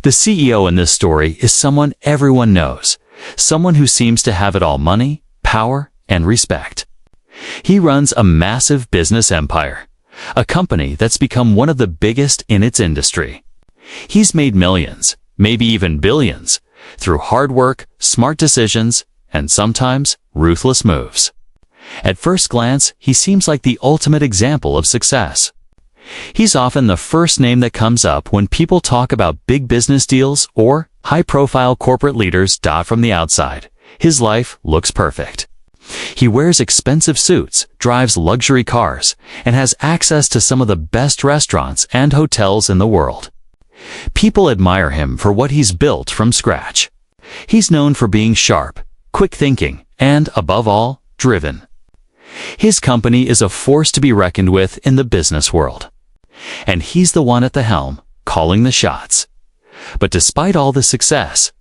The CEO in this story is someone everyone knows, someone who seems to have it all: money, power, and respect. He runs a massive business empire, a company that's become one of the biggest in its industry. He's made millions, maybe even billions, through hard work, smart decisions, and sometimes ruthless moves. At first glance, he seems like the ultimate example of success. He's often the first name that comes up when people talk about big business deals or high-profile corporate leaders. From the outside, his life looks perfect. He wears expensive suits, drives luxury cars, and has access to some of the best restaurants and hotels in the world. People admire him for what he's built from scratch. He's known for being sharp, quick thinking, and, above all, driven. His company is a force to be reckoned with in the business world. And he's the one at the helm, calling the shots. But despite all the success,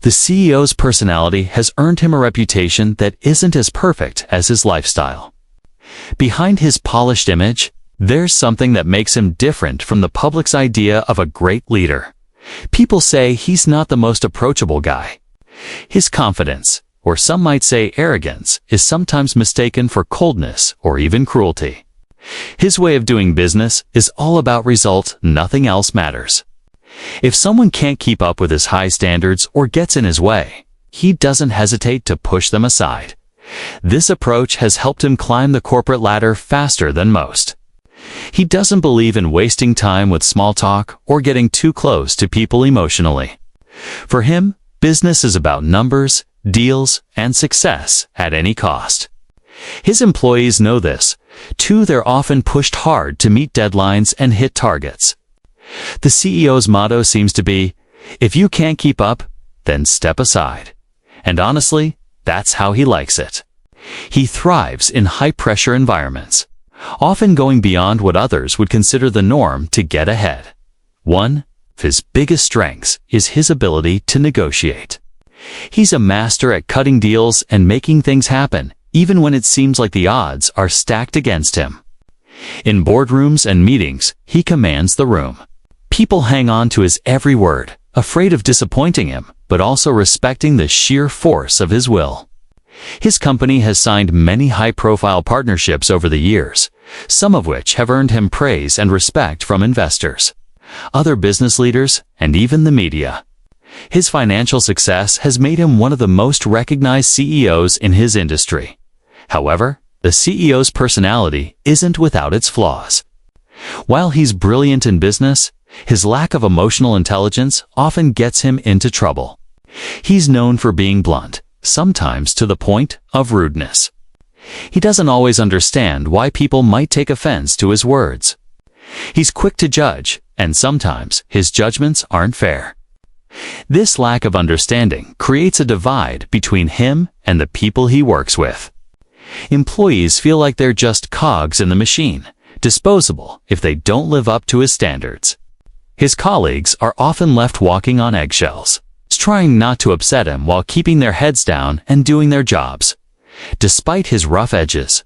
the CEO's personality has earned him a reputation that isn't as perfect as his lifestyle. Behind his polished image, there's something that makes him different from the public's idea of a great leader. People say he's not the most approachable guy. His confidence, or some might say arrogance, is sometimes mistaken for coldness or even cruelty. His way of doing business is all about results. Nothing else matters. If someone can't keep up with his high standards or gets in his way, he doesn't hesitate to push them aside. This approach has helped him climb the corporate ladder faster than most. He doesn't believe in wasting time with small talk or getting too close to people emotionally. For him, business is about numbers, deals, and success at any cost. His employees know this. Too, they're often pushed hard to meet deadlines and hit targets. The CEO's motto seems to be, if you can't keep up, then step aside. And honestly, that's how he likes it. He thrives in high-pressure environments, often going beyond what others would consider the norm to get ahead. One of his biggest strengths is his ability to negotiate. He's a master at cutting deals and making things happen, even when it seems like the odds are stacked against him. In boardrooms and meetings, he commands the room. People hang on to his every word, afraid of disappointing him, but also respecting the sheer force of his will. His company has signed many high-profile partnerships over the years, some of which have earned him praise and respect from investors, other business leaders, and even the media. His financial success has made him one of the most recognized CEOs in his industry. However, the CEO's personality isn't without its flaws. While he's brilliant in business, his lack of emotional intelligence often gets him into trouble. He's known for being blunt, sometimes to the point of rudeness. He doesn't always understand why people might take offense to his words. He's quick to judge, and sometimes his judgments aren't fair. This lack of understanding creates a divide between him and the people he works with. Employees feel like they're just cogs in the machine, disposable if they don't live up to his standards. His colleagues are often left walking on eggshells, trying not to upset him while keeping their heads down and doing their jobs. Despite his rough edges,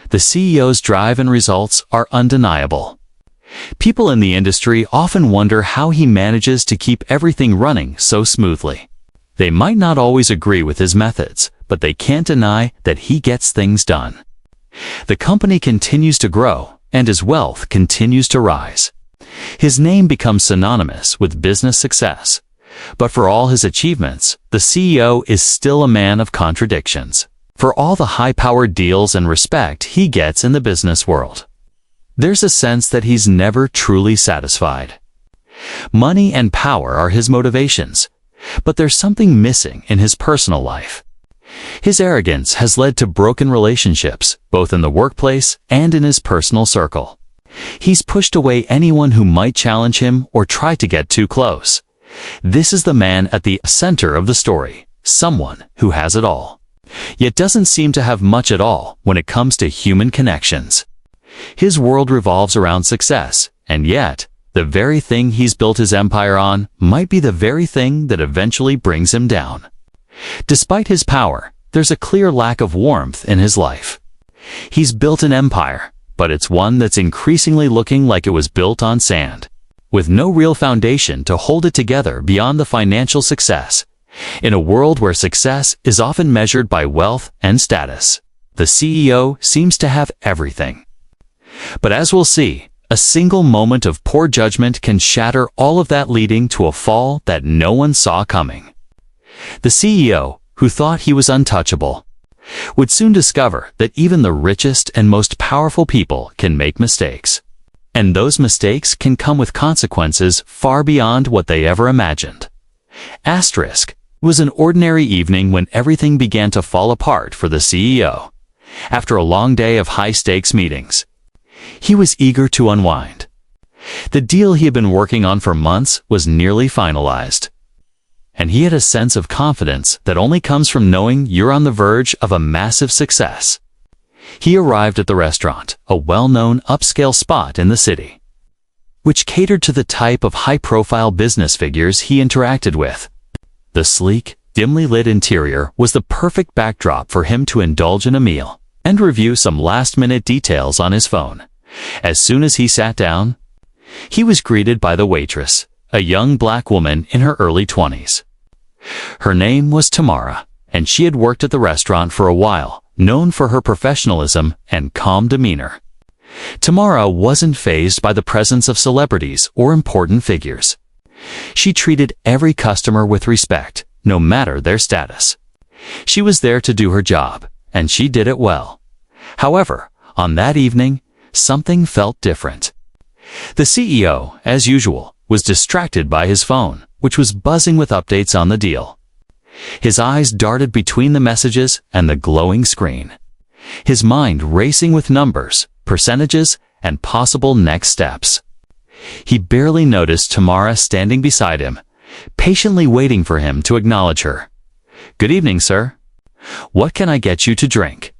the CEO's drive and results are undeniable. People in the industry often wonder how he manages to keep everything running so smoothly. They might not always agree with his methods, but they can't deny that he gets things done. The company continues to grow, and his wealth continues to rise. His name becomes synonymous with business success. But for all his achievements, the CEO is still a man of contradictions. For all the high-powered deals and respect he gets in the business world, there's a sense that he's never truly satisfied. Money and power are his motivations, but there's something missing in his personal life. His arrogance has led to broken relationships, both in the workplace and in his personal circle. He's pushed away anyone who might challenge him or try to get too close. This is the man at the center of the story, someone who has it all, yet doesn't seem to have much at all when it comes to human connections. His world revolves around success, and yet, the very thing he's built his empire on might be the very thing that eventually brings him down. Despite his power, there's a clear lack of warmth in his life. He's built an empire, but it's one that's increasingly looking like it was built on sand. with no real foundation to hold it together beyond the financial success. In a world where success is often measured by wealth and status, the CEO seems to have everything. But as we'll see, a single moment of poor judgment can shatter all of that, leading to a fall that no one saw coming. The CEO, who thought he was untouchable, would soon discover that even the richest and most powerful people can make mistakes. And those mistakes can come with consequences far beyond what they ever imagined. Asterisk. It was an ordinary evening when everything began to fall apart for the CEO. After a long day of high-stakes meetings, he was eager to unwind. The deal he had been working on for months was nearly finalized, and he had a sense of confidence that only comes from knowing you're on the verge of a massive success. He arrived at the restaurant, a well-known upscale spot in the city, which catered to the type of high-profile business figures he interacted with. The sleek, dimly lit interior was the perfect backdrop for him to indulge in a meal and review some last-minute details on his phone. As soon as he sat down, he was greeted by the waitress, a young black woman in her early 20s. Her name was Tamara, and she had worked at the restaurant for a while, known for her professionalism and calm demeanor. Tamara wasn't fazed by the presence of celebrities or important figures. She treated every customer with respect, no matter their status. She was there to do her job, and she did it well. However, on that evening, something felt different. The CEO, as usual, was distracted by his phone, which was buzzing with updates on the deal. His eyes darted between the messages and the glowing screen, his mind racing with numbers, percentages, and possible next steps. He barely noticed Tamara standing beside him, patiently waiting for him to acknowledge her. "Good evening, sir. What can I get you to drink?"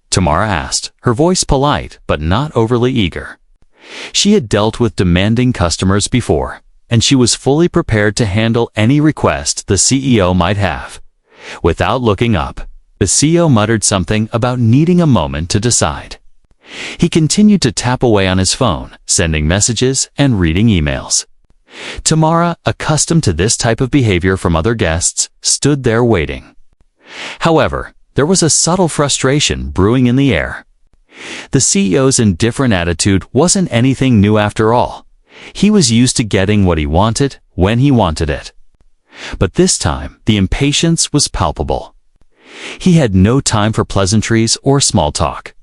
Tamara asked, her voice polite but not overly eager. She had dealt with demanding customers before, and she was fully prepared to handle any request the CEO might have. Without looking up, the CEO muttered something about needing a moment to decide. He continued to tap away on his phone, sending messages and reading emails. Tamara, accustomed to this type of behavior from other guests, stood there waiting. However, there was a subtle frustration brewing in the air. The CEO's indifferent attitude wasn't anything new after all. He was used to getting what he wanted when he wanted it. But this time, the impatience was palpable. He had no time for pleasantries or small talk.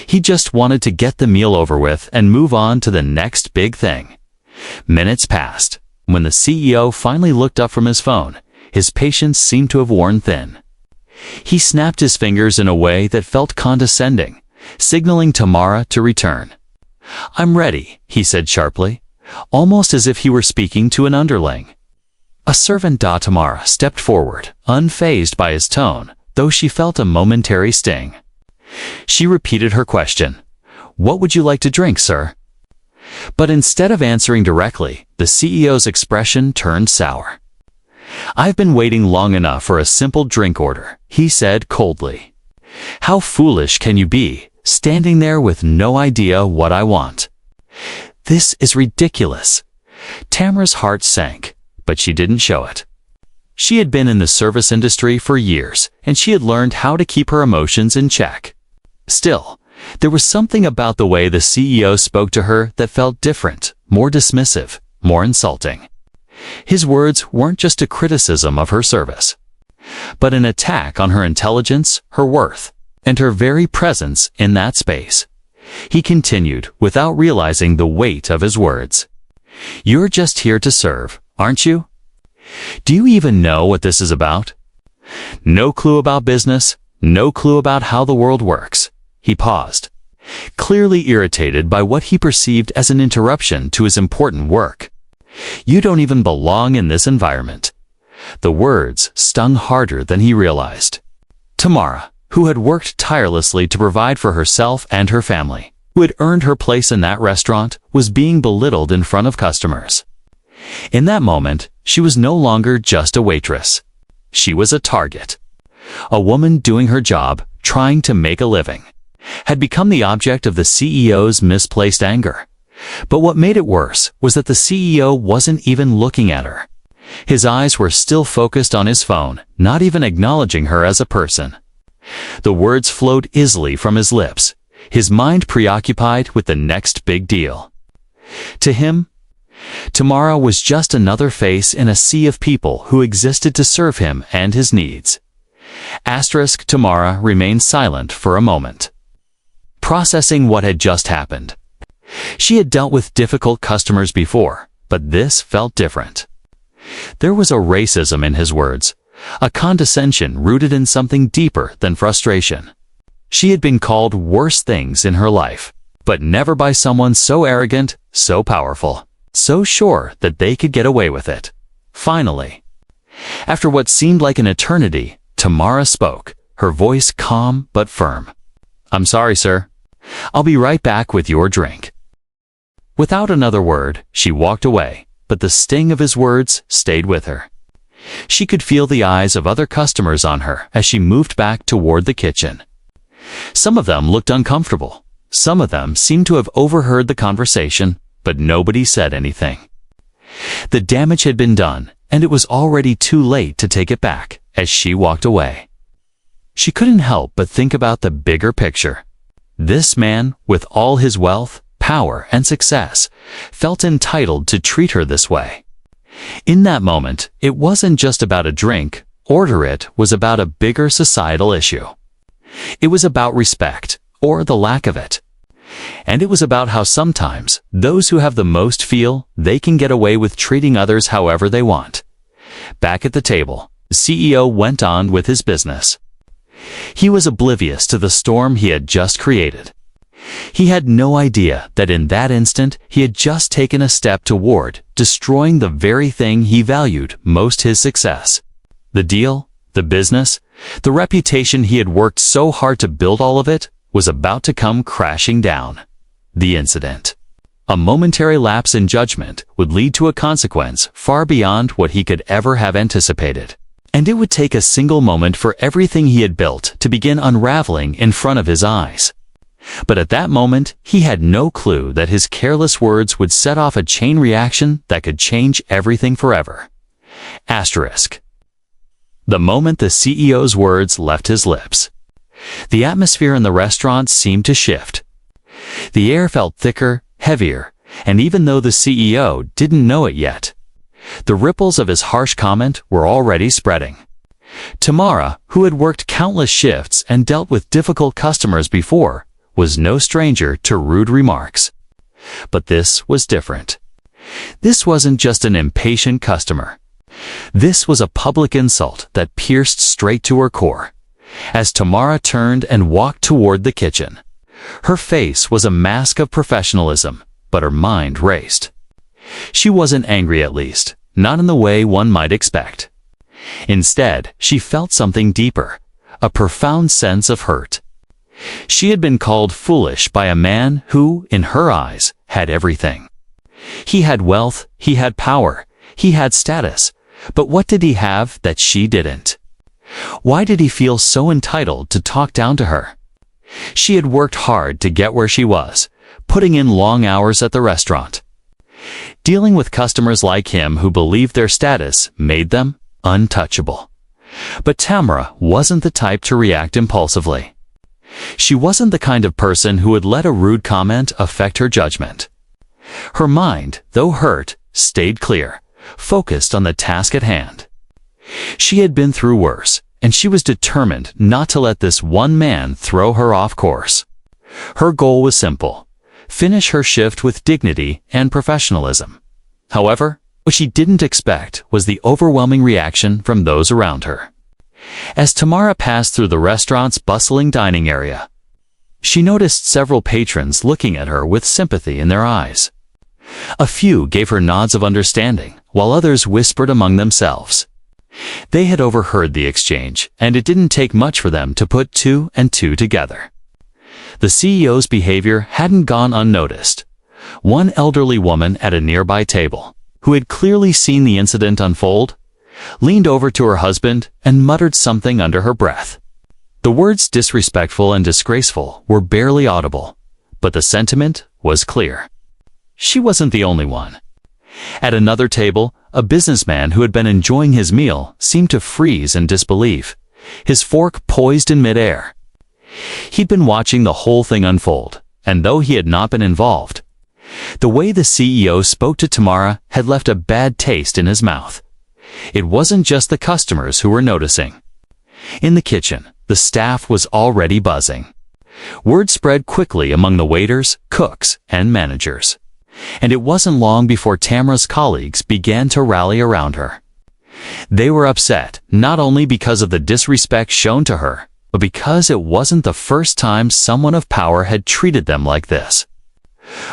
He just wanted to get the meal over with and move on to the next big thing. Minutes passed. When the CEO finally looked up from his phone, his patience seemed to have worn thin. He snapped his fingers in a way that felt condescending, signaling Tamara to return. "I'm ready," he said sharply, almost as if he were speaking to an underling. A servant, Tamara, stepped forward, unfazed by his tone, though she felt a momentary sting. She repeated her question. "What would you like to drink, sir?" But instead of answering directly, the CEO's expression turned sour. "I've been waiting long enough for a simple drink order," he said coldly. "How foolish can you be, standing there with no idea what I want?" "This is ridiculous." Tamara's heart sank, but she didn't show it. She had been in the service industry for years, and she had learned how to keep her emotions in check. Still, there was something about the way the CEO spoke to her that felt different, more dismissive, more insulting. His words weren't just a criticism of her service, but an attack on her intelligence, her worth, and her very presence in that space. He continued, without realizing the weight of his words. "You're just here to serve, aren't you? Do you even know what this is about? No clue about business, no clue about how the world works." He paused, clearly irritated by what he perceived as an interruption to his important work. "You don't even belong in this environment." The words stung harder than he realized. Tamara, who had worked tirelessly to provide for herself and her family, who had earned her place in that restaurant, was being belittled in front of customers. In that moment, she was no longer just a waitress. She was a target. A woman doing her job, trying to make a living, had become the object of the CEO's misplaced anger. But what made it worse was that the CEO wasn't even looking at her. His eyes were still focused on his phone, not even acknowledging her as a person. The words flowed easily from his lips, his mind preoccupied with the next big deal. To him, Tamara was just another face in a sea of people who existed to serve him and his needs. Tamara remained silent for a moment, processing what had just happened. She had dealt with difficult customers before, but this felt different. There was a racism in his words, a condescension rooted in something deeper than frustration. She had been called worse things in her life, but never by someone so arrogant, so powerful, so sure that they could get away with it. Finally, after what seemed like an eternity, Tamara spoke, her voice calm but firm. "I'm sorry, sir. I'll be right back with your drink." Without another word, she walked away, but the sting of his words stayed with her. She could feel the eyes of other customers on her as she moved back toward the kitchen. Some of them looked uncomfortable. Some of them seemed to have overheard the conversation, but nobody said anything. The damage had been done, and it was already too late to take it back as she walked away. She couldn't help but think about the bigger picture. This man, with all his wealth, power, and success, felt entitled to treat her this way. In that moment, it wasn't just about a drink. It was about a bigger societal issue. It was about respect, or the lack of it. And it was about how sometimes those who have the most feel they can get away with treating others however they want. Back at the table, the CEO went on with his business. He was oblivious to the storm he had just created. He had no idea that in that instant he had just taken a step toward destroying the very thing he valued most: his success. The deal, the business, the reputation he had worked so hard to build, all of it was about to come crashing down. The incident, a momentary lapse in judgment, would lead to a consequence far beyond what he could ever have anticipated. And it would take a single moment for everything he had built to begin unraveling in front of his eyes. But at that moment, he had no clue that his careless words would set off a chain reaction that could change everything forever. The moment the CEO's words left his lips, the atmosphere in the restaurant seemed to shift. The air felt thicker, heavier, and even though the CEO didn't know it yet, the ripples of his harsh comment were already spreading. Tamara, who had worked countless shifts and dealt with difficult customers before, was no stranger to rude remarks. But this was different. This wasn't just an impatient customer. This was a public insult that pierced straight to her core. As Tamara turned and walked toward the kitchen, her face was a mask of professionalism, but her mind raced. She wasn't angry, at least, not in the way one might expect. Instead, she felt something deeper, a profound sense of hurt. She had been called foolish by a man who, in her eyes, had everything. He had wealth, he had power, he had status, but what did he have that she didn't? Why did he feel so entitled to talk down to her? She had worked hard to get where she was, putting in long hours at the restaurant. Dealing with customers like him who believed their status made them untouchable. But Tamara wasn't the type to react impulsively. She wasn't the kind of person who would let a rude comment affect her judgment. Her mind, though hurt, stayed clear, focused on the task at hand. She had been through worse, and she was determined not to let this one man throw her off course. Her goal was simple: finish her shift with dignity and professionalism. However, what she didn't expect was the overwhelming reaction from those around her. As Tamara passed through the restaurant's bustling dining area, she noticed several patrons looking at her with sympathy in their eyes. A few gave her nods of understanding, while others whispered among themselves. They had overheard the exchange, and it didn't take much for them to put two and two together. The CEO's behavior hadn't gone unnoticed. One elderly woman at a nearby table, who had clearly seen the incident unfold, leaned over to her husband and muttered something under her breath. The words disrespectful and disgraceful were barely audible, but the sentiment was clear. she wasn't the only one. At another table, a businessman who had been enjoying his meal seemed to freeze in disbelief, his fork poised in midair. He'd been watching the whole thing unfold, and though he had not been involved, the way the CEO spoke to Tamara had left a bad taste in his mouth. It wasn't just the customers who were noticing. In the kitchen, the staff was already buzzing. Word spread quickly among the waiters, cooks, and managers. And it wasn't long before Tamara's colleagues began to rally around her. They were upset, not only because of the disrespect shown to her, but because it wasn't the first time someone of power had treated them like this.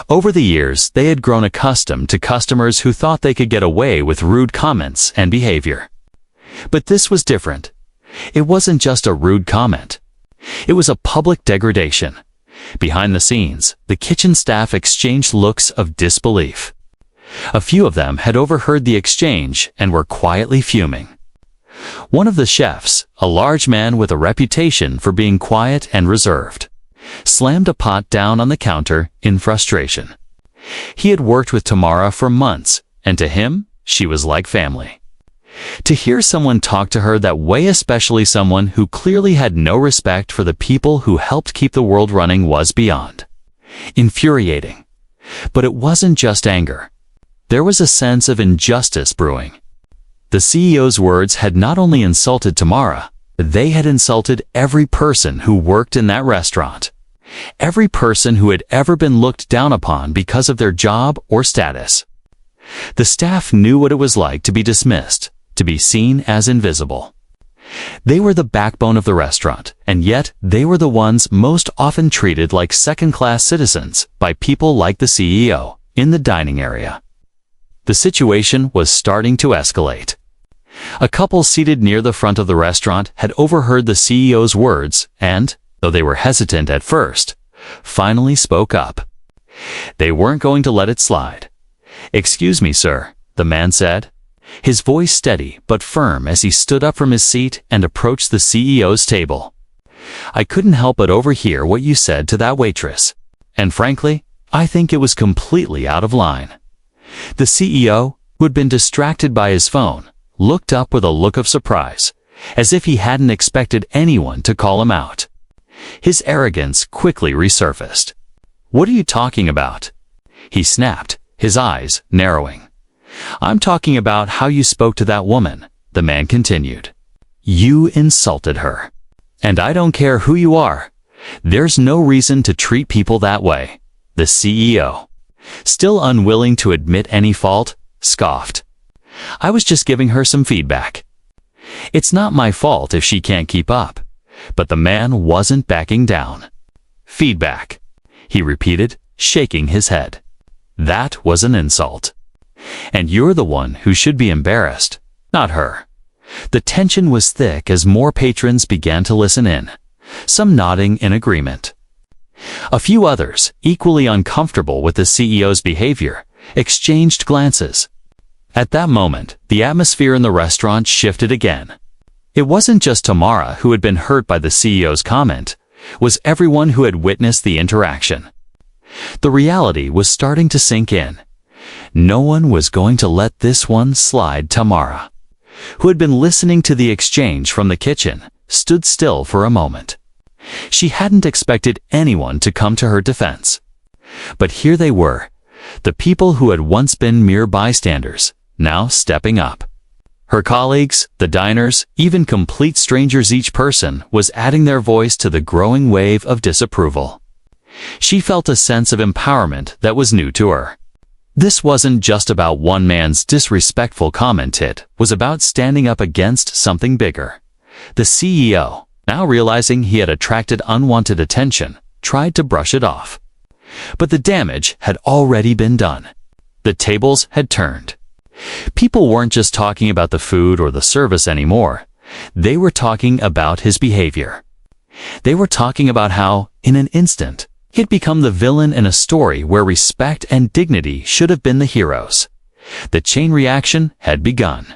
Over the years, they had grown accustomed to customers who thought they could get away with rude comments and behavior. But this was different. It wasn't just a rude comment. It was a public degradation. Behind the scenes, the kitchen staff exchanged looks of disbelief. A few of them had overheard the exchange and were quietly fuming. One of the chefs, a large man with a reputation for being quiet and reserved, slammed a pot down on the counter in frustration. He had worked with Tamara for months, and to him, she was like family. To hear someone talk to her that way, especially someone who clearly had no respect for the people who helped keep the world running, was beyond infuriating. But it wasn't just anger. There was a sense of injustice brewing. The CEO's words had not only insulted Tamara, they had insulted every person who worked in that restaurant. Every person who had ever been looked down upon because of their job or status. The staff knew what it was like to be dismissed, to be seen as invisible. They were the backbone of the restaurant, and yet they were the ones most often treated like second-class citizens by people like the CEO in the dining area. The situation was starting to escalate. A couple seated near the front of the restaurant had overheard the CEO's words and, though they were hesitant at first, finally spoke up. They weren't going to let it slide. "Excuse me, sir," the man said, his voice steady but firm as he stood up from his seat and approached the CEO's table. "I couldn't help but overhear what you said to that waitress, and frankly, I think it was completely out of line." The CEO, who had been distracted by his phone, looked up with a look of surprise, as if he hadn't expected anyone to call him out. His arrogance quickly resurfaced. "What are you talking about?" he snapped, his eyes narrowing. "I'm talking about how you spoke to that woman," the man continued. "You insulted her. And I don't care who you are. There's no reason to treat people that way." The CEO, still unwilling to admit any fault, scoffed. "I was just giving her some feedback. It's not my fault if she can't keep up." But the man wasn't backing down. "Feedback," he repeated, shaking his head. "That was an insult. And you're the one who should be embarrassed, not her." The tension was thick as more patrons began to listen in, some nodding in agreement. A few others, equally uncomfortable with the CEO's behavior, exchanged glances. At that moment, the atmosphere in the restaurant shifted again. It wasn't just Tamara who had been hurt by the CEO's comment, it was everyone who had witnessed the interaction. The reality was starting to sink in. No one was going to let this one slide. Tamara, who had been listening to the exchange from the kitchen, stood still for a moment. She hadn't expected anyone to come to her defense. But here they were, the people who had once been mere bystanders, now stepping up. Her colleagues, the diners, even complete strangers, each person was adding their voice to the growing wave of disapproval. She felt a sense of empowerment that was new to her. This wasn't just about one man's disrespectful comment, it was about standing up against something bigger. The CEO, now realizing he had attracted unwanted attention, tried to brush it off. But the damage had already been done. The tables had turned. People weren't just talking about the food or the service anymore. They were talking about his behavior. They were talking about how, in an instant, he'd become the villain in a story where respect and dignity should have been the heroes. The chain reaction had begun.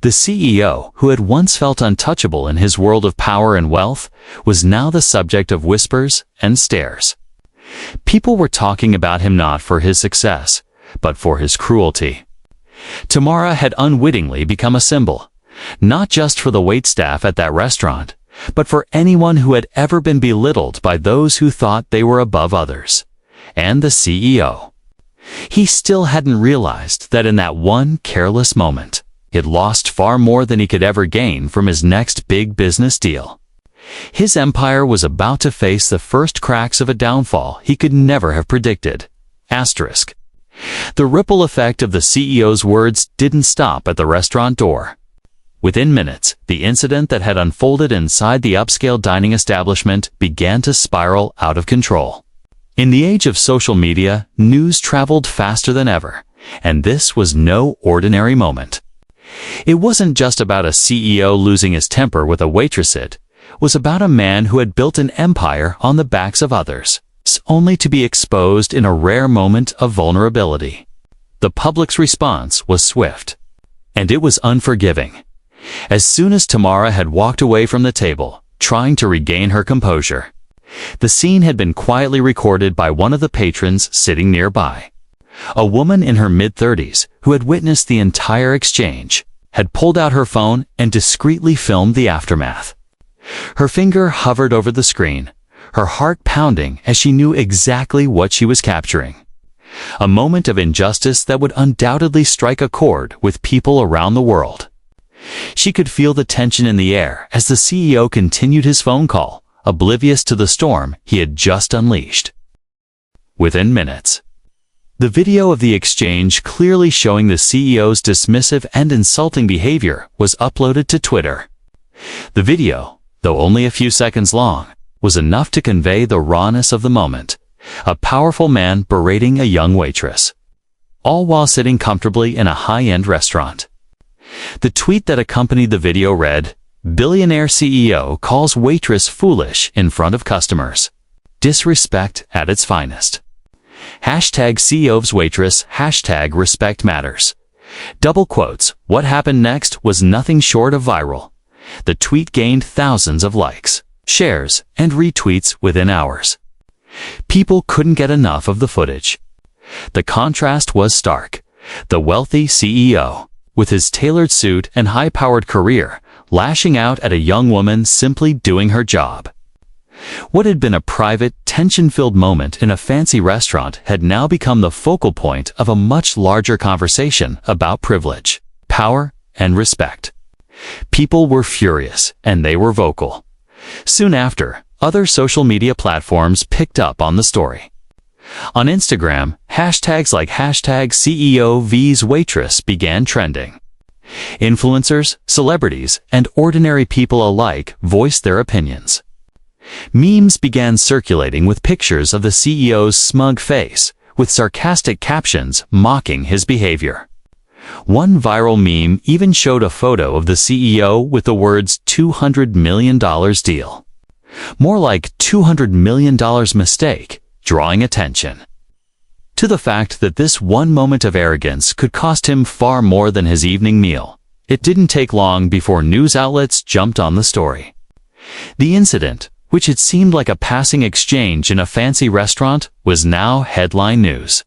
The CEO, who had once felt untouchable in his world of power and wealth, was now the subject of whispers and stares. People were talking about him not for his success, but for his cruelty. Tamara had unwittingly become a symbol, not just for the waitstaff at that restaurant, but for anyone who had ever been belittled by those who thought they were above others, and the CEO. He still hadn't realized that in that one careless moment, he'd lost far more than he could ever gain from his next big business deal. His empire was about to face the first cracks of a downfall he could never have predicted. Asterisk. The ripple effect of the CEO's words didn't stop at the restaurant door. Within minutes, the incident that had unfolded inside the upscale dining establishment began to spiral out of control. In the age of social media, news traveled faster than ever, and this was no ordinary moment. It wasn't just about a CEO losing his temper with a waitress. It was about a man who had built an empire on the backs of others, only to be exposed in a rare moment of vulnerability. The public's response was swift, and it was unforgiving. As soon as Tamara had walked away from the table, trying to regain her composure, the scene had been quietly recorded by one of the patrons sitting nearby. A woman in her mid-30s who had witnessed the entire exchange had pulled out her phone and discreetly filmed the aftermath. Her finger hovered over the screen, her heart pounding as she knew exactly what she was capturing. A moment of injustice that would undoubtedly strike a chord with people around the world. She could feel the tension in the air as the CEO continued his phone call, oblivious to the storm he had just unleashed. Within minutes, the video of the exchange clearly showing the CEO's dismissive and insulting behavior was uploaded to Twitter. The video, though only a few seconds long, was enough to convey the rawness of the moment. A powerful man berating a young waitress, all while sitting comfortably in a high-end restaurant. The tweet that accompanied the video read, "Billionaire CEO calls waitress foolish in front of customers. Disrespect at its finest. Hashtag CEO's waitress, hashtag respect matters." Double quotes, what happened next was nothing short of viral. The tweet gained thousands of likes, shares, and retweets within hours. People couldn't get enough of the footage. The contrast was stark. The wealthy CEO, with his tailored suit and high-powered career, lashing out at a young woman simply doing her job. What had been a private, tension-filled moment in a fancy restaurant had now become the focal point of a much larger conversation about privilege, power, and respect. People were furious, and they were vocal. Soon after, other social media platforms picked up on the story. On Instagram, hashtags like hashtag CEO vs waitress began trending. Influencers, celebrities, and ordinary people alike voiced their opinions. Memes began circulating with pictures of the CEO's smug face, with sarcastic captions mocking his behavior. One viral meme even showed a photo of the CEO with the words $200 million deal. More like $200 million mistake, drawing attention to the fact that this one moment of arrogance could cost him far more than his evening meal. It didn't take long before news outlets jumped on the story. The incident, which had seemed like a passing exchange in a fancy restaurant, was now headline news.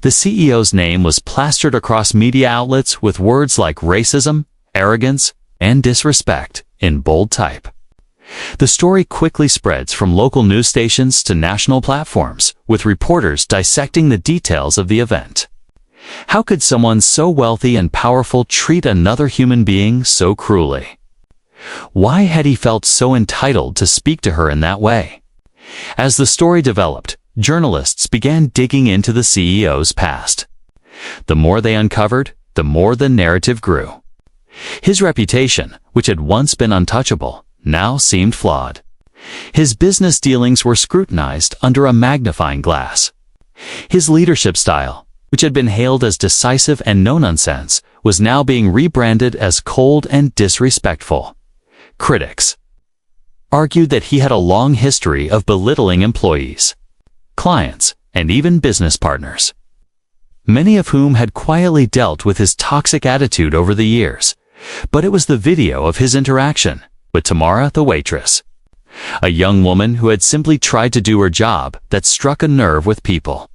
The CEO's name was plastered across media outlets with words like racism, arrogance, and disrespect in bold type. The story quickly spreads from local news stations to national platforms, with reporters dissecting the details of the event. How could someone so wealthy and powerful treat another human being so cruelly? Why had he felt so entitled to speak to her in that way? As the story developed, journalists began digging into the CEO's past. The more they uncovered, the more the narrative grew. His reputation, which had once been untouchable, now seemed flawed. His business dealings were scrutinized under a magnifying glass. His leadership style, which had been hailed as decisive and no-nonsense, was now being rebranded as cold and disrespectful. Critics argued that he had a long history of belittling employees, clients, and even business partners, many of whom had quietly dealt with his toxic attitude over the years. But it was the video of his interaction with Tamara the waitress, A young woman who had simply tried to do her job that struck a nerve with people.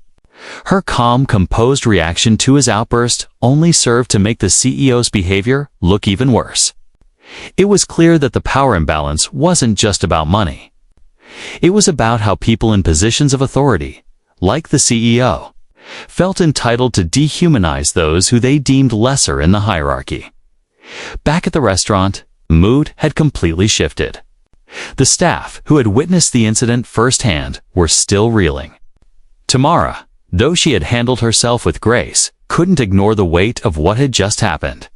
Her calm, composed reaction to his outburst only served to make the CEO's behavior look even worse. It was clear that the power imbalance wasn't just about money. It was about how people in positions of authority, like the CEO, felt entitled to dehumanize those who they deemed lesser in the hierarchy. Back at the restaurant, mood had completely shifted. The staff, who had witnessed the incident firsthand, were still reeling. Tamara, though she had handled herself with grace, couldn't ignore the weight of what had just happened.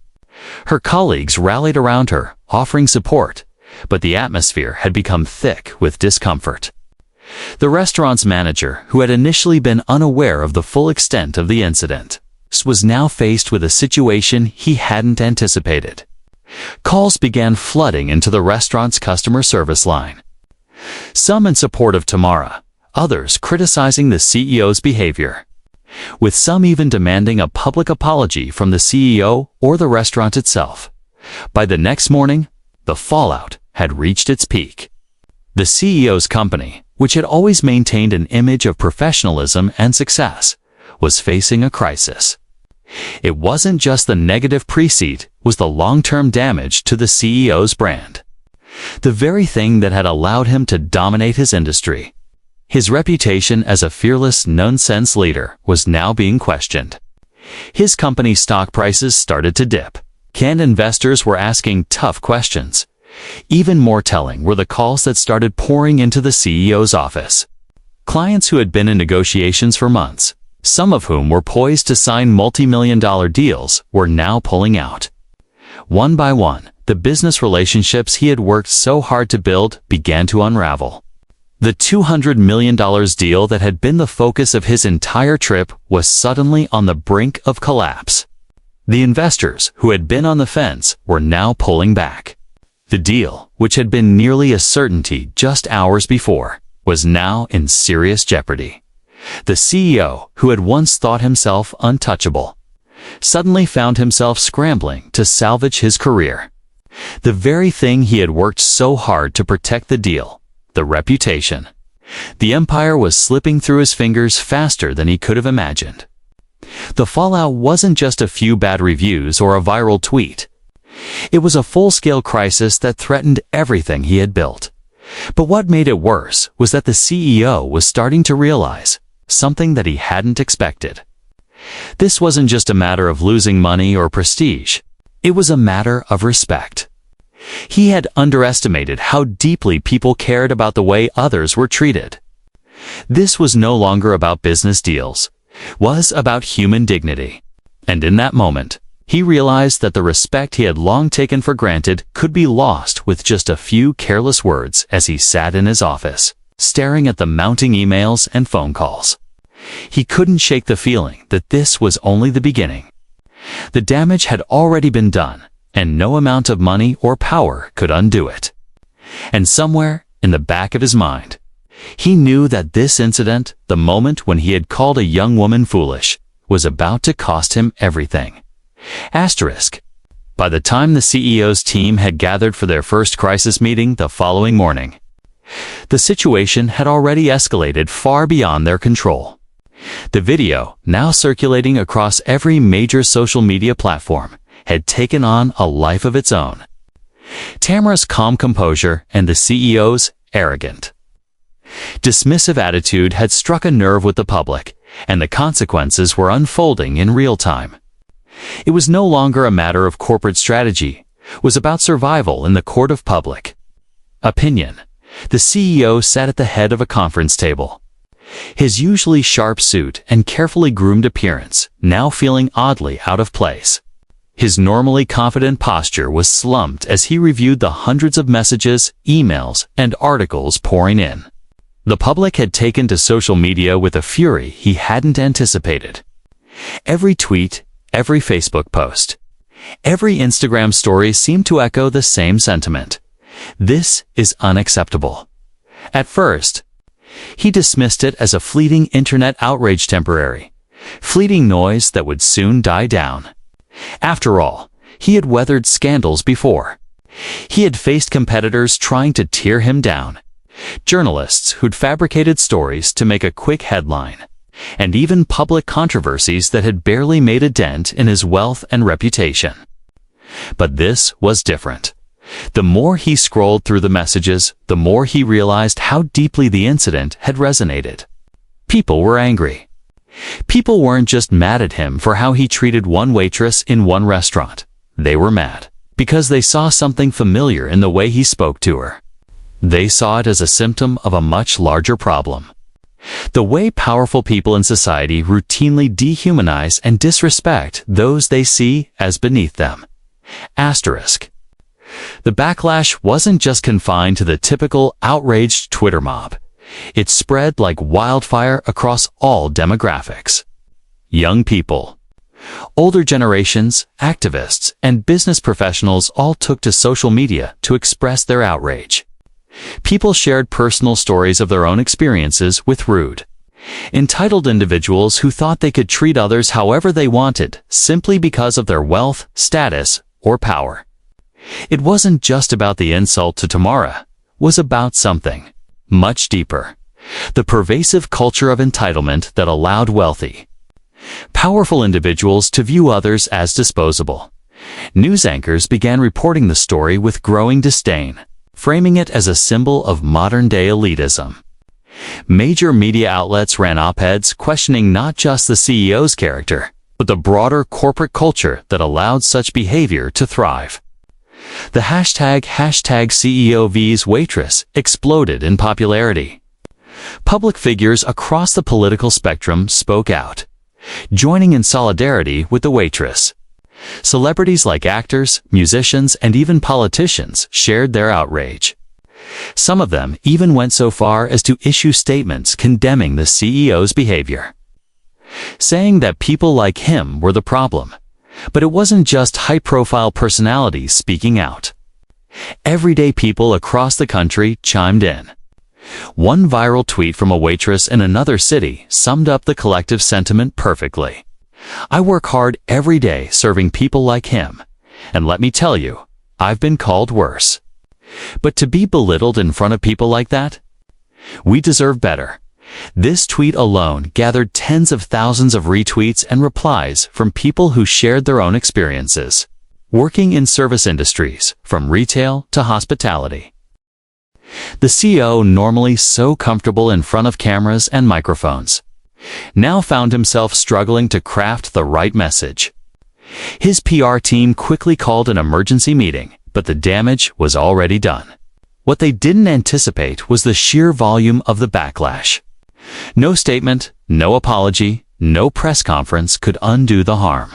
Her colleagues rallied around her, offering support, but the atmosphere had become thick with discomfort. The restaurant's manager, who had initially been unaware of the full extent of the incident, was now faced with a situation he hadn't anticipated. Calls began flooding into the restaurant's customer service line. Some in support of Tamara, others criticizing the CEO's behavior, with some even demanding a public apology from the CEO or the restaurant itself. By the next morning, the fallout had reached its peak. The CEO's company, which had always maintained an image of professionalism and success, was facing a crisis. It wasn't just the negative precedent, it was the long-term damage to the CEO's brand. The very thing that had allowed him to dominate his industry. His reputation as a fearless, no-nonsense leader was now being questioned. His company's stock prices started to dip. Canned investors were asking tough questions. Even more telling were the calls that started pouring into the CEO's office. Clients who had been in negotiations for months, some of whom were poised to sign multi-million-dollar deals, were now pulling out. One by one, the business relationships he had worked so hard to build began to unravel. The $200 million deal that had been the focus of his entire trip was suddenly on the brink of collapse. The investors, who had been on the fence, were now pulling back. The deal, which had been nearly a certainty just hours before, was now in serious jeopardy. The CEO, who had once thought himself untouchable, suddenly found himself scrambling to salvage his career. The very thing he had worked so hard to protect, the deal, the reputation. The empire was slipping through his fingers faster than he could have imagined. The fallout wasn't just a few bad reviews or a viral tweet. It was a full-scale crisis that threatened everything he had built. But what made it worse was that the CEO was starting to realize something that he hadn't expected. This wasn't just a matter of losing money or prestige. It was a matter of respect. He had underestimated how deeply people cared about the way others were treated. This was no longer about business deals. It was about human dignity. And in that moment, he realized that the respect he had long taken for granted could be lost with just a few careless words as he sat in his office, staring at the mounting emails and phone calls. He couldn't shake the feeling that this was only the beginning. The damage had already been done, and no amount of money or power could undo it. And somewhere in the back of his mind, he knew that this incident, the moment when he had called a young woman foolish, was about to cost him everything. Asterisk. By the time the CEO's team had gathered for their first crisis meeting the following morning, the situation had already escalated far beyond their control. The video, now circulating across every major social media platform, had taken on a life of its own. Tamara's calm composure and the CEO's arrogant, dismissive attitude had struck a nerve with the public, and the consequences were unfolding in real time. It was no longer a matter of corporate strategy. It was about survival in the court of public opinion. The CEO sat at the head of a conference table, his usually sharp suit and carefully groomed appearance now feeling oddly out of place. His normally confident posture was slumped as he reviewed the hundreds of messages, emails, and articles pouring in. The public had taken to social media with a fury he hadn't anticipated. Every tweet, every Facebook post, every Instagram story seemed to echo the same sentiment. This is unacceptable. At first, he dismissed it as a fleeting internet outrage, temporary, fleeting noise that would soon die down. After all, he had weathered scandals before. He had faced competitors trying to tear him down, journalists who'd fabricated stories to make a quick headline, and even public controversies that had barely made a dent in his wealth and reputation. But this was different. The more he scrolled through the messages, the more he realized how deeply the incident had resonated. People were angry. People weren't just mad at him for how he treated one waitress in one restaurant. They were mad because they saw something familiar in the way he spoke to her. They saw it as a symptom of a much larger problem. The way powerful people in society routinely dehumanize and disrespect those they see as beneath them. Asterisk. The backlash wasn't just confined to the typical outraged Twitter mob. It spread like wildfire across all demographics. Young people, older generations, activists, and business professionals all took to social media to express their outrage. People shared personal stories of their own experiences with rude, entitled individuals who thought they could treat others however they wanted simply because of their wealth, status, or power. It wasn't just about the insult to Tamara. It was about something much deeper. The pervasive culture of entitlement that allowed wealthy, powerful individuals to view others as disposable. News anchors began reporting the story with growing disdain, framing it as a symbol of modern-day elitism. Major media outlets ran op-eds questioning not just the CEO's character, but the broader corporate culture that allowed such behavior to thrive. The hashtag #CEOV's Waitress exploded in popularity. Public figures across the political spectrum spoke out, joining in solidarity with the waitress. Celebrities like actors, musicians, and even politicians shared their outrage. Some of them even went so far as to issue statements condemning the CEO's behavior, saying that people like him were the problem. But it wasn't just high-profile personalities speaking out. Everyday people across the country chimed in. One viral tweet from a waitress in another city summed up the collective sentiment perfectly. "I work hard every day serving people like him, and let me tell you, I've been called worse. But to be belittled in front of people like that? We deserve better." This tweet alone gathered tens of thousands of retweets and replies from people who shared their own experiences, working in service industries, from retail to hospitality. The CEO, normally so comfortable in front of cameras and microphones, now found himself struggling to craft the right message. His PR team quickly called an emergency meeting, but the damage was already done. What they didn't anticipate was the sheer volume of the backlash. No statement, no apology, no press conference could undo the harm.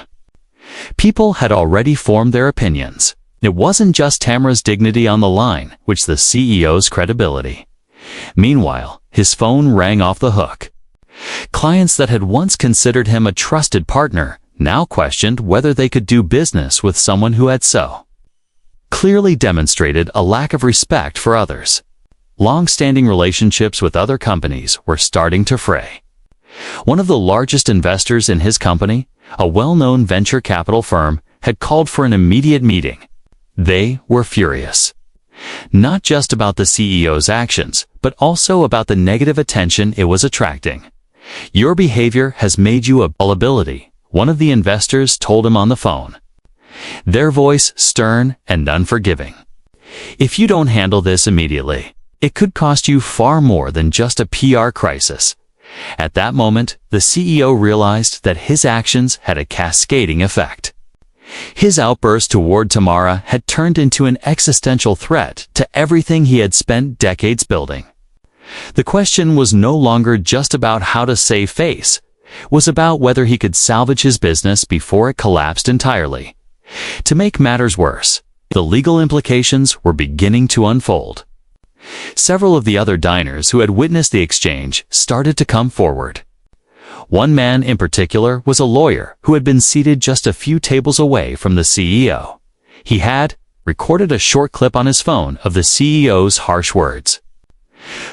People had already formed their opinions. It wasn't just Tamara's dignity on the line, which the CEO's credibility. Meanwhile, his phone rang off the hook. Clients that had once considered him a trusted partner now questioned whether they could do business with someone who had so clearly demonstrated a lack of respect for others. Long-standing relationships with other companies were starting to fray. One of the largest investors in his company, a well-known venture capital firm, had called for an immediate meeting. They were furious. Not just about the CEO's actions, but also about the negative attention it was attracting. "Your behavior has made you a liability," one of the investors told him on the phone, their voice stern and unforgiving. "If you don't handle this immediately, it could cost you far more than just a PR crisis." At that moment, the CEO realized that his actions had a cascading effect. His outburst toward Tamara had turned into an existential threat to everything he had spent decades building. The question was no longer just about how to save face. It was about whether he could salvage his business before it collapsed entirely. To make matters worse, the legal implications were beginning to unfold. Several of the other diners who had witnessed the exchange started to come forward. One man in particular was a lawyer who had been seated just a few tables away from the CEO. He had recorded a short clip on his phone of the CEO's harsh words.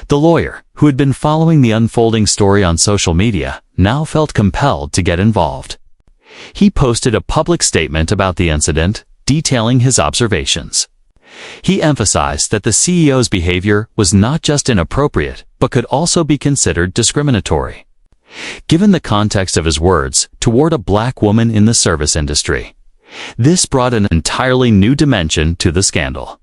The lawyer, who had been following the unfolding story on social media, now felt compelled to get involved. He posted a public statement about the incident, detailing his observations. He emphasized that the CEO's behavior was not just inappropriate, but could also be considered discriminatory. Given the context of his words toward a black woman in the service industry, this brought an entirely new dimension to the scandal.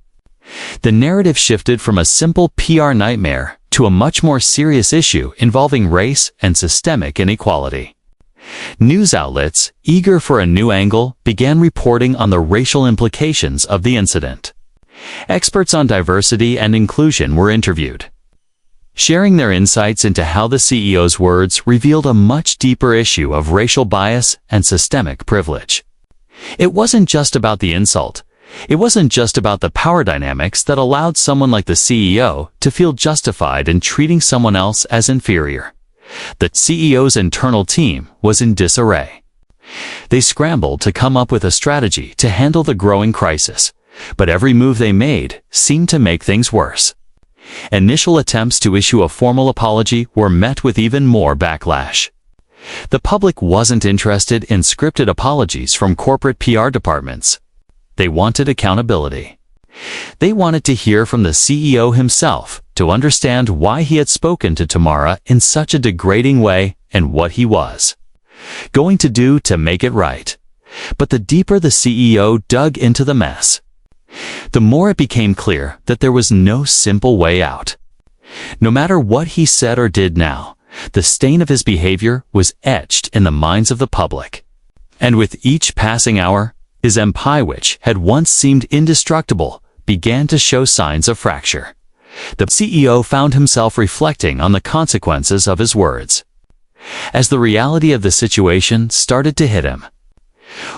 The narrative shifted from a simple PR nightmare to a much more serious issue involving race and systemic inequality. News outlets, eager for a new angle, began reporting on the racial implications of the incident. Experts on diversity and inclusion were interviewed, sharing their insights into how the CEO's words revealed a much deeper issue of racial bias and systemic privilege. It wasn't just about the insult. It wasn't just about the power dynamics that allowed someone like the CEO to feel justified in treating someone else as inferior. The CEO's internal team was in disarray. They scrambled to come up with a strategy to handle the growing crisis, but every move they made seemed to make things worse. Initial attempts to issue a formal apology were met with even more backlash. The public wasn't interested in scripted apologies from corporate PR departments. They wanted accountability. They wanted to hear from the CEO himself to understand why he had spoken to Tamara in such a degrading way and what he was going to do to make it right. But the deeper the CEO dug into the mess, the more it became clear that there was no simple way out. No matter what he said or did now, the stain of his behavior was etched in the minds of the public. And with each passing hour, his empire, which had once seemed indestructible, began to show signs of fracture. The CEO found himself reflecting on the consequences of his words. As the reality of the situation started to hit him,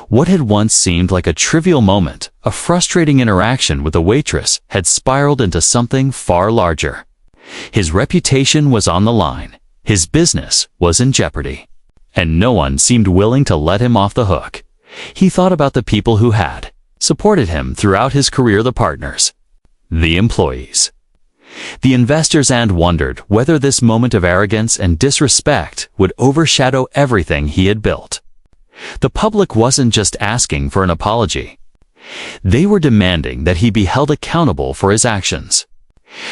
what had once seemed like a trivial moment, a frustrating interaction with a waitress, had spiraled into something far larger. His reputation was on the line. His business was in jeopardy. And no one seemed willing to let him off the hook. He thought about the people who had supported him throughout his career, the partners, the employees, the investors, and wondered whether this moment of arrogance and disrespect would overshadow everything he had built. The public wasn't just asking for an apology. They were demanding that he be held accountable for his actions.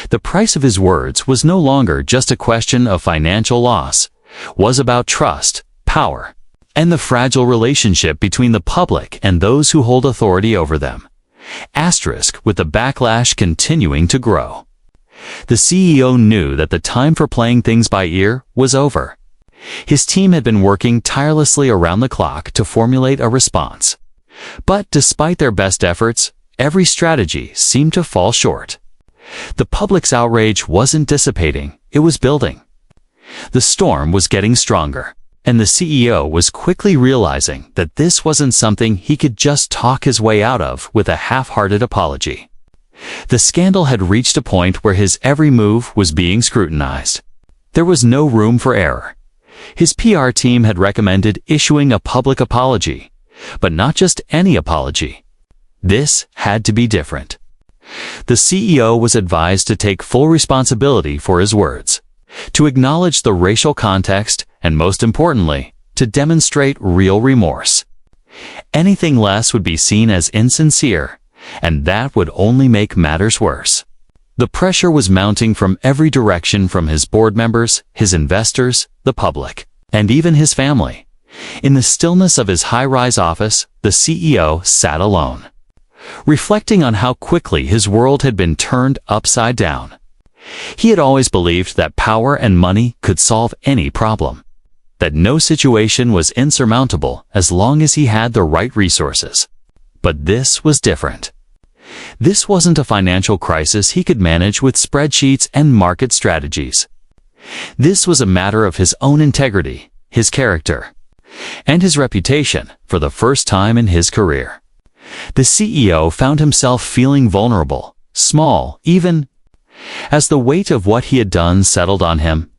The price of his words was no longer just a question of financial loss. It was about trust, power, and the fragile relationship between the public and those who hold authority over them. Asterisk, with the backlash continuing to grow. The CEO knew that the time for playing things by ear was over. His team had been working tirelessly around the clock to formulate a response. But despite their best efforts, every strategy seemed to fall short. The public's outrage wasn't dissipating, it was building. The storm was getting stronger, and the CEO was quickly realizing that this wasn't something he could just talk his way out of with a half-hearted apology. The scandal had reached a point where his every move was being scrutinized. There was no room for error. His PR team had recommended issuing a public apology, but not just any apology. This had to be different. The CEO was advised to take full responsibility for his words, to acknowledge the racial context, and most importantly, to demonstrate real remorse. Anything less would be seen as insincere, and that would only make matters worse. The pressure was mounting from every direction, from his board members, his investors, the public, and even his family. In the stillness of his high-rise office, the CEO sat alone, reflecting on how quickly his world had been turned upside down. He had always believed that power and money could solve any problem, that no situation was insurmountable as long as he had the right resources. But this was different. This wasn't a financial crisis he could manage with spreadsheets and market strategies. This was a matter of his own integrity, his character, and his reputation for the first time in his career. The CEO found himself feeling vulnerable, small, even as the weight of what he had done settled on him.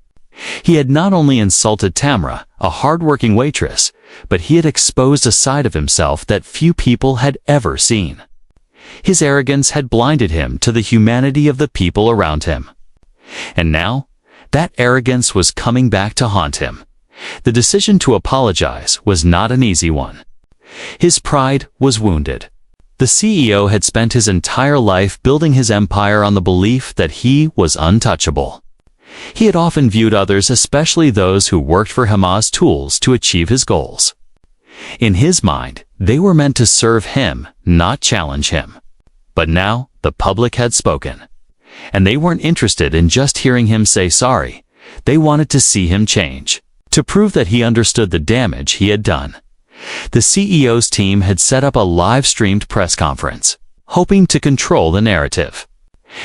He had not only insulted Tamara, a hard-working waitress, but he had exposed a side of himself that few people had ever seen. His arrogance had blinded him to the humanity of the people around him. And now, that arrogance was coming back to haunt him. The decision to apologize was not an easy one. His pride was wounded. The CEO had spent his entire life building his empire on the belief that he was untouchable. He had often viewed others, especially those who worked for him, as tools to achieve his goals. In his mind, they were meant to serve him, not challenge him. But now, the public had spoken. And they weren't interested in just hearing him say sorry. They wanted to see him change, to prove that he understood the damage he had done. The CEO's team had set up a live-streamed press conference, hoping to control the narrative.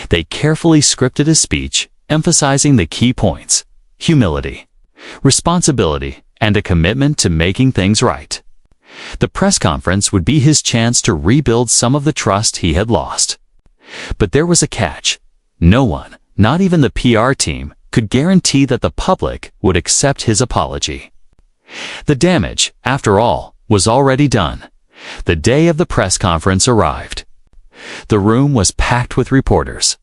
They carefully scripted his speech, emphasizing the key points: humility, responsibility, and a commitment to making things right. The press conference would be his chance to rebuild some of the trust he had lost. But there was a catch. No one, not even the PR team, could guarantee that the public would accept his apology. The damage, after all, was already done. The day of the press conference arrived. The room was packed with reporters,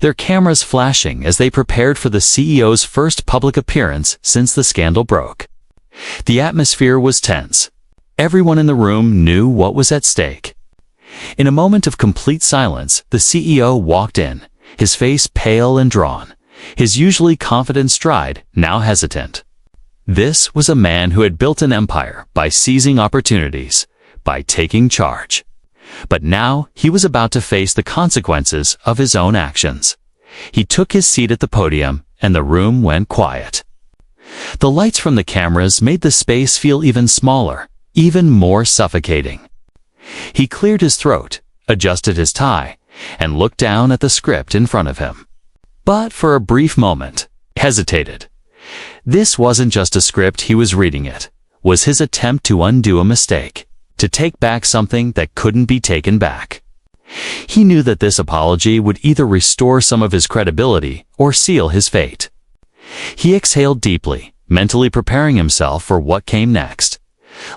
their cameras flashing as they prepared for the CEO's first public appearance since the scandal broke. The atmosphere was tense. Everyone in the room knew what was at stake. In a moment of complete silence, the CEO walked in, his face pale and drawn, his usually confident stride now hesitant. This was a man who had built an empire by seizing opportunities, by taking charge. But now he was about to face the consequences of his own actions. He took his seat at the podium, and the room went quiet. The lights from the cameras made the space feel even smaller, even more suffocating. He cleared his throat, adjusted his tie, and looked down at the script in front of him. But for a brief moment, hesitated. This wasn't just a script he was reading, it was his attempt to undo a mistake, to take back something that couldn't be taken back. He knew that this apology would either restore some of his credibility or seal his fate. He exhaled deeply, mentally preparing himself for what came next.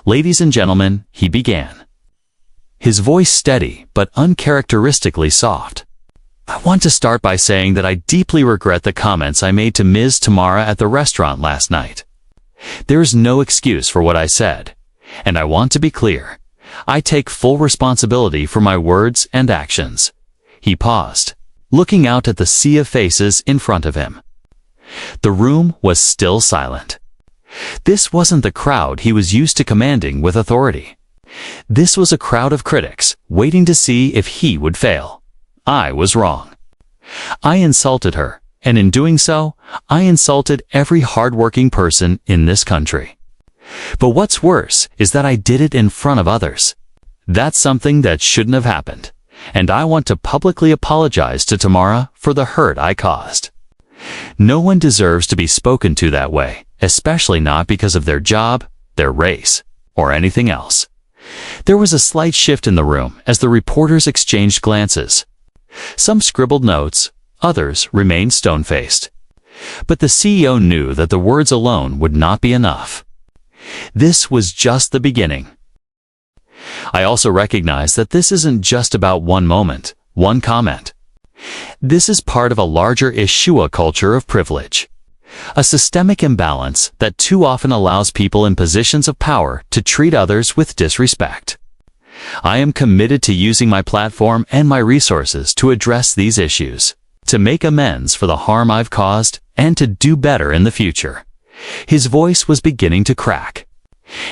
"Ladies and gentlemen," he began, his voice steady but uncharacteristically soft. "I want to start by saying that I deeply regret the comments I made to Ms. Tamara at the restaurant last night. There is no excuse for what I said, and I want to be clear. I take full responsibility for my words and actions." He paused, looking out at the sea of faces in front of him. The room was still silent. This wasn't the crowd he was used to commanding with authority. This was a crowd of critics, waiting to see if he would fail. I was wrong. I insulted her, and in doing so, I insulted every hardworking person in this country. But what's worse is that I did it in front of others. That's something that shouldn't have happened, and I want to publicly apologize to Tamara for the hurt I caused. No one deserves to be spoken to that way, especially not because of their job, their race, or anything else. There was a slight shift in the room as the reporters exchanged glances. Some scribbled notes, others remained stone-faced. But the CEO knew that the words alone would not be enough. This was just the beginning. I also recognize that this isn't just about one moment, one comment. This is part of a larger issue, culture of privilege. A systemic imbalance that too often allows people in positions of power to treat others with disrespect. I am committed to using my platform and my resources to address these issues, to make amends for the harm I've caused, and to do better in the future. His voice was beginning to crack,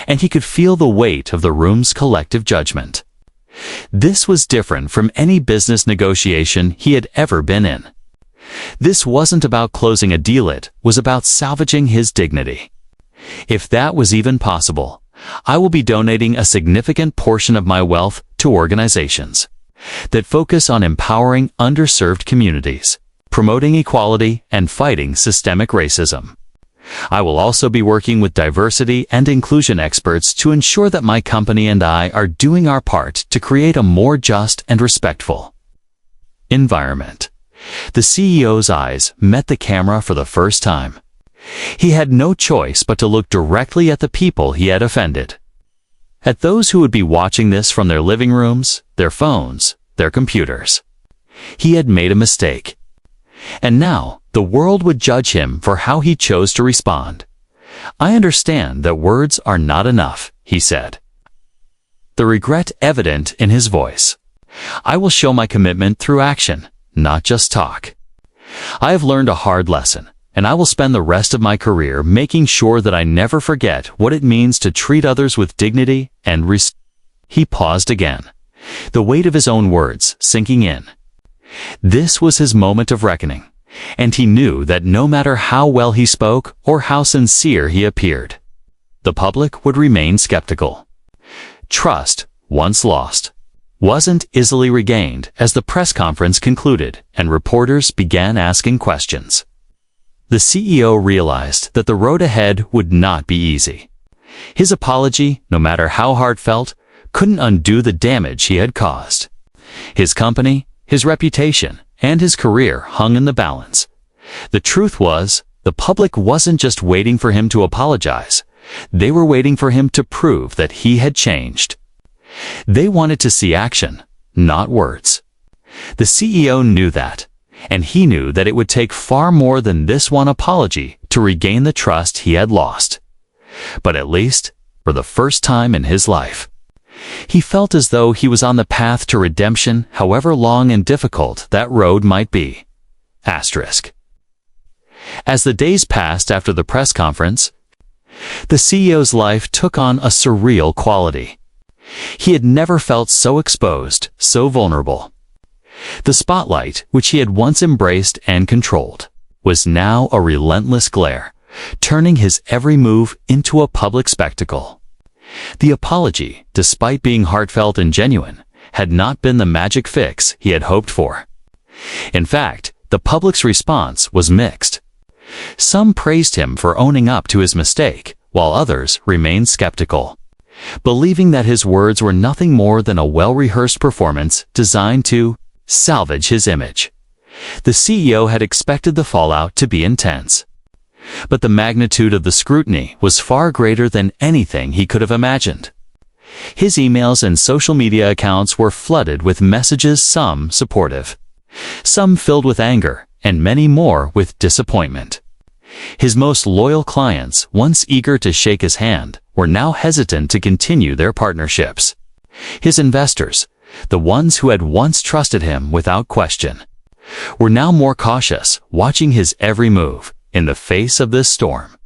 and he could feel the weight of the room's collective judgment. This was different from any business negotiation he had ever been in. This wasn't about closing a deal, it was about salvaging his dignity. If that was even possible, I will be donating a significant portion of my wealth to organizations that focus on empowering underserved communities, promoting equality, and fighting systemic racism. I will also be working with diversity and inclusion experts to ensure that my company and I are doing our part to create a more just and respectful environment. The CEO's eyes met the camera for the first time. He had no choice but to look directly at the people he had offended. At those who would be watching this from their living rooms, their phones, their computers. He had made a mistake. And now, the world would judge him for how he chose to respond. "I understand that words are not enough," he said. the regret evident in his voice. "I will show my commitment through action, not just talk. I have learned a hard lesson, and I will spend the rest of my career making sure that I never forget what it means to treat others with dignity and respect." He paused again, the weight of his own words sinking in. This was his moment of reckoning, and he knew that no matter how well he spoke or how sincere he appeared, the public would remain skeptical. Trust, once lost, wasn't easily regained as the press conference concluded and reporters began asking questions. The CEO realized that the road ahead would not be easy. His apology, no matter how heartfelt, couldn't undo the damage he had caused. His company, his reputation, and his career hung in the balance. The truth was, the public wasn't just waiting for him to apologize. They were waiting for him to prove that he had changed. They wanted to see action, not words. The CEO knew that, and he knew that it would take far more than this one apology to regain the trust he had lost. But at least, for the first time in his life, he felt as though he was on the path to redemption, however long and difficult that road might be. Asterisk. As the days passed after the press conference, the CEO's life took on a surreal quality. He had never felt so exposed, so vulnerable. The spotlight, which he had once embraced and controlled, was now a relentless glare, turning his every move into a public spectacle. The apology, despite being heartfelt and genuine, had not been the magic fix he had hoped for. In fact, the public's response was mixed. Some praised him for owning up to his mistake, while others remained skeptical, believing that his words were nothing more than a well-rehearsed performance designed to salvage his image. The CEO had expected the fallout to be intense, but the magnitude of the scrutiny was far greater than anything he could have imagined. His emails and social media accounts were flooded with messages, some supportive, some filled with anger, and many more with disappointment. His most loyal clients, once eager to shake his hand, were now hesitant to continue their partnerships. His investors, the ones who had once trusted him without question, were now more cautious, watching his every move. In the face of this storm,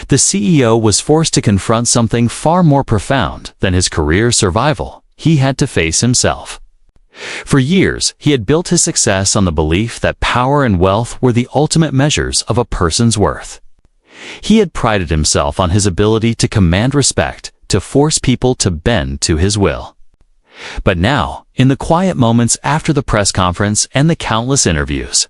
the CEO was forced to confront something far more profound than his career's survival. He had to face himself. For years, he had built his success on the belief that power and wealth were the ultimate measures of a person's worth. He had prided himself on his ability to command respect, to force people to bend to his will. But now, in the quiet moments after the press conference and the countless interviews,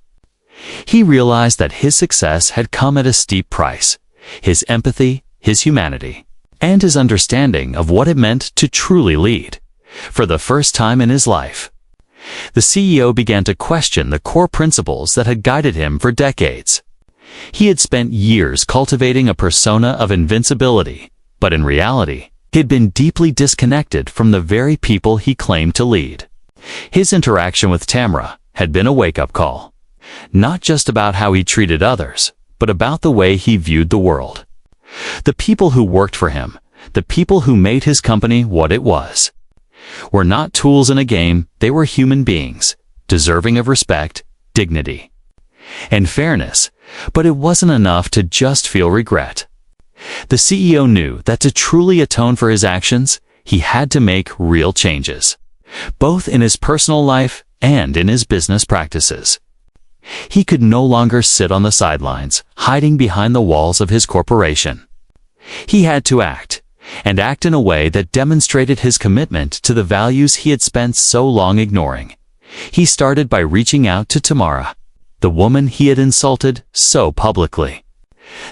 he realized that his success had come at a steep price: his empathy, his humanity, and his understanding of what it meant to truly lead. For the first time in his life, the CEO began to question the core principles that had guided him for decades. He had spent years cultivating a persona of invincibility, but in reality, he had been deeply disconnected from the very people he claimed to lead. His interaction with Tamra had been a wake-up call, not just about how he treated others, but about the way he viewed the world. The people who worked for him, the people who made his company what it was, were not tools in a game. They were human beings, deserving of respect, dignity, and fairness. But it wasn't enough to just feel regret. The CEO knew that to truly atone for his actions, he had to make real changes, both in his personal life and in his business practices. He could no longer sit on the sidelines, hiding behind the walls of his corporation. He had to act, and act in a way that demonstrated his commitment to the values he had spent so long ignoring. He started by reaching out to Tamara, the woman he had insulted so publicly.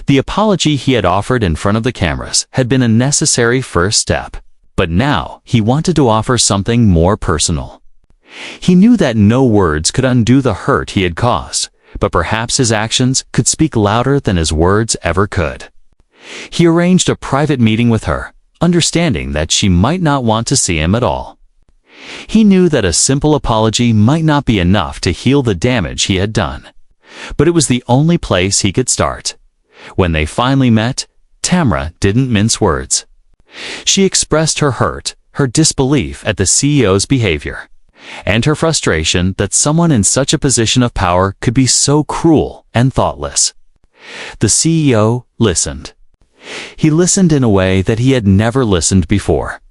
The apology he had offered in front of the cameras had been a necessary first step, but now he wanted to offer something more personal. He knew that no words could undo the hurt he had caused, but perhaps his actions could speak louder than his words ever could. He arranged a private meeting with her, understanding that she might not want to see him at all. He knew that a simple apology might not be enough to heal the damage he had done, but it was the only place he could start. When they finally met, Tamra didn't mince words. She expressed her hurt, her disbelief at the CEO's behavior, and her frustration that someone in such a position of power could be so cruel and thoughtless. The CEO listened. He listened in a way that he had never listened before.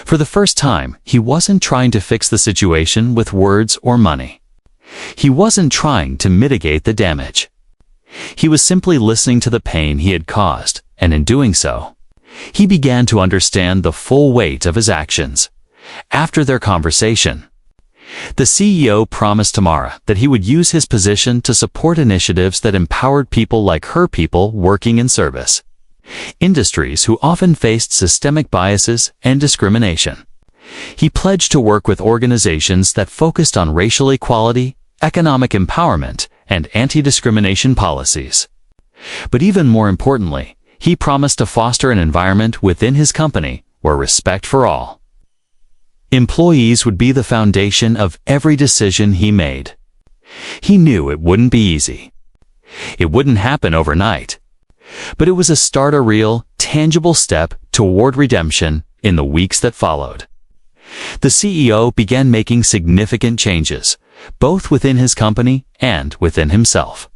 For the first time, he wasn't trying to fix the situation with words or money. He wasn't trying to mitigate the damage. He was simply listening to the pain he had caused, and in doing so, he began to understand the full weight of his actions. After their conversation, the CEO promised Tamara that he would use his position to support initiatives that empowered people like her people working in service industries who often faced systemic biases and discrimination. He pledged to work with organizations that focused on racial equality, economic empowerment, and anti-discrimination policies. But even more importantly, he promised to foster an environment within his company where respect for all employees would be the foundation of every decision he made. He knew it wouldn't be easy. It wouldn't happen overnight. But it was a real, tangible step toward redemption in the weeks that followed. The CEO began making significant changes, both within his company and within himself.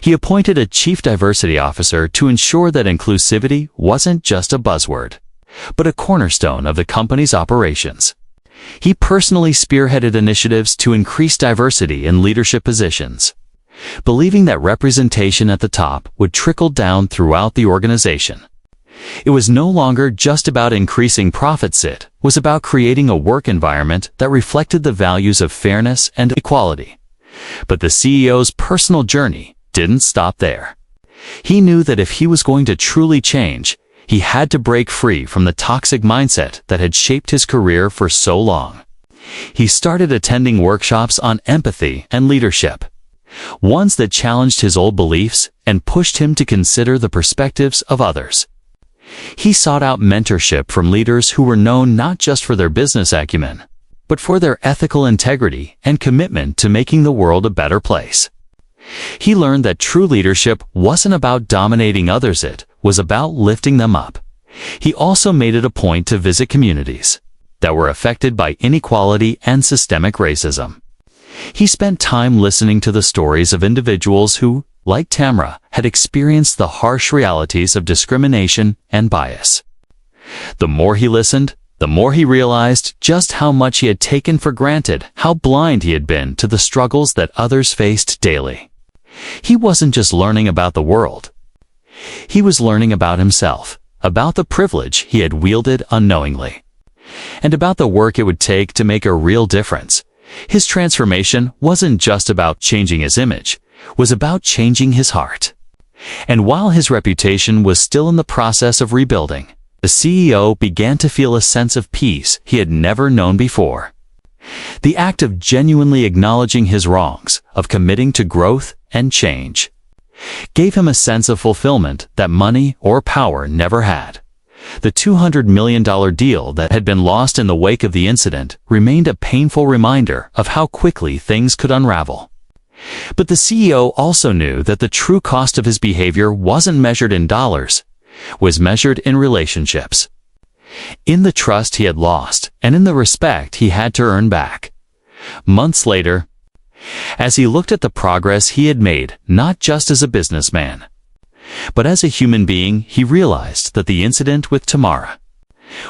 He appointed a chief diversity officer to ensure that inclusivity wasn't just a buzzword, but a cornerstone of the company's operations. He personally spearheaded initiatives to increase diversity in leadership positions, believing that representation at the top would trickle down throughout the organization. It was no longer just about increasing profits, it was about creating a work environment that reflected the values of fairness and equality. But the CEO's personal journey didn't stop there. He knew that if he was going to truly change, he had to break free from the toxic mindset that had shaped his career for so long. He started attending workshops on empathy and leadership, ones that challenged his old beliefs and pushed him to consider the perspectives of others. He sought out mentorship from leaders who were known not just for their business acumen, but for their ethical integrity and commitment to making the world a better place. He learned that true leadership wasn't about dominating others, it was about lifting them up. He also made it a point to visit communities that were affected by inequality and systemic racism. He spent time listening to the stories of individuals who, like Tamara, had experienced the harsh realities of discrimination and bias. The more he listened, the more he realized just how much he had taken for granted, how blind he had been to the struggles that others faced daily. He wasn't just learning about the world. He was learning about himself, about the privilege he had wielded unknowingly, and about the work it would take to make a real difference. His transformation wasn't just about changing his image, it was about changing his heart. And while his reputation was still in the process of rebuilding, the CEO began to feel a sense of peace he had never known before. The act of genuinely acknowledging his wrongs, of committing to growth and change, gave him a sense of fulfillment that money or power never had. The $200 million deal that had been lost in the wake of the incident remained a painful reminder of how quickly things could unravel. But the CEO also knew that the true cost of his behavior wasn't measured in dollars, was measured in relationships, in the trust he had lost, and in the respect he had to earn back. Months later, as he looked at the progress he had made, not just as a businessman, but as a human being, he realized that the incident with Tamara,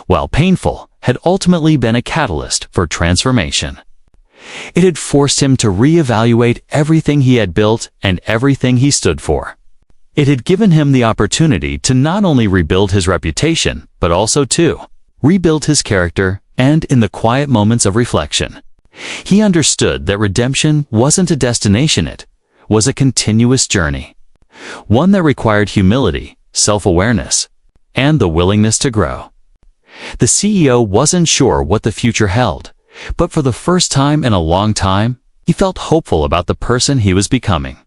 while painful, had ultimately been a catalyst for transformation. It had forced him to reevaluate everything he had built and everything he stood for. It had given him the opportunity to not only rebuild his reputation, but also to rebuild his character, and in the quiet moments of reflection, he understood that redemption wasn't a destination, it was a continuous journey, one that required humility, self-awareness, and the willingness to grow. The CEO wasn't sure what the future held, but for the first time in a long time, he felt hopeful about the person he was becoming.